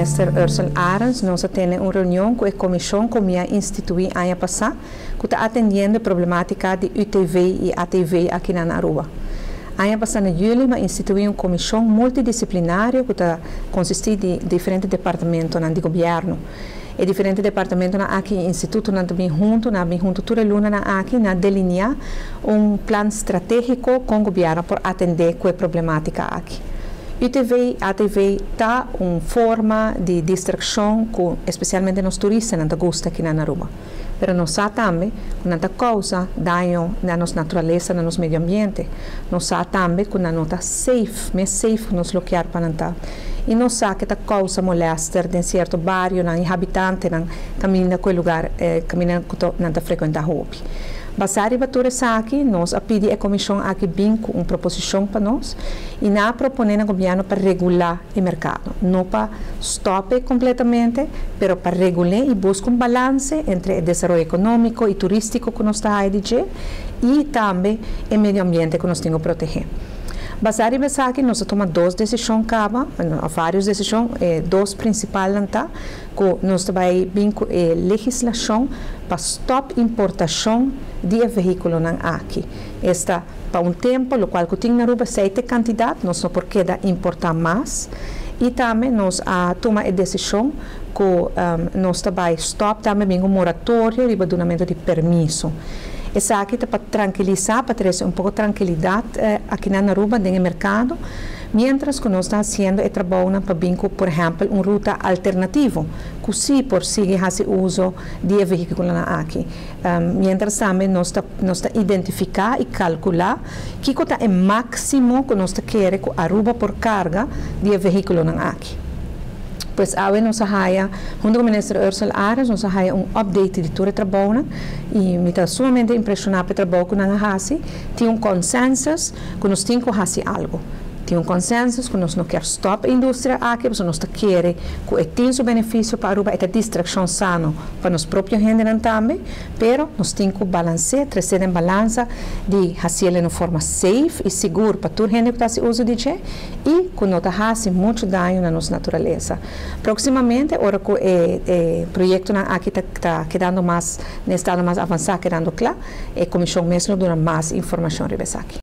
ministro Ursula Arens, nós temos uma reunião com a comissão que ia instituir ano passado, que está atendendo a problemática de UTV e ATV aqui na Aruba. Ano passado, em julho, nós instituímos uma comissão multidisciplinária que está consiste de diferentes departamentos do governo. E diferentes departamentos aqui no Instituto também junto toda a luna aqui na delinear plano estratégico com o governo para atender a problemática aqui. UTV, ATV está uma forma de distração que especialmente nos turistas não gostam aqui na Aruba. Mas nós também não causa dano na nossa natureza, no nosso meio ambiente. Nós também que não está safe, mais safe nos lugares para não. E nós sabemos que causa moléstia em certo bairro, nos habitantes, caminhando naquele lugar, caminhando que não frequenta a rua. Basari batura aqui, nós pedimos a comissão aqui bem com uma proposição para nós e nós proponemos ao governo para regular o mercado. Não para stopar completamente, mas para regular e buscar balance entre o desenvolvimento econômico e turístico que nós estamos a dizer e também o meio ambiente que nós temos que proteger. Basari aqui, nós tomamos duas decisões, várias decisões, duas principais, que nós vai bem com a legislação para stop importação de veículos aqui. Esta para um tempo, o qual tem na Aruba 7 candidatos, nós não porque importar mais. E também nós tomamos a decisão que nós vai stop também um moratório de abandonamento de permisso. Essa aqui está para tranquilizar, para trazer um pouco de tranquilidade aqui na Aruba, no mercado, mientras que nós estamos fazendo trabalho para vir, por exemplo, uma ruta alternativa, que se por seguir esse uso de veículos aqui. Mientras também nós estamos identificar e calcular que é o máximo que nós queremos que Aruba por carga de veículos aqui. Pois agora nós junto com o ministro Ursula Arens, nós update de todo o trabalho e me está sumamente impressionado com o trabalho que nós fazemos. Tem consenso que nós temos que fazer algo. Tem consenso que nós não queremos stop a indústria aqui, porque nós queremos que tenha seu benefício para Aruba, esta distração sana para nós próprios gente também, mas nós temos que balancear, trazer em balança de fazer de uma forma safe e segura para toda a gente que está se uso de e que não está fazendo muito dano na nossa natureza. Proximamente, agora que o projeto aqui está quedando mais, no estado mais avançado, quedando claro, a comissão mesmo dá mais informação sobre isso aqui.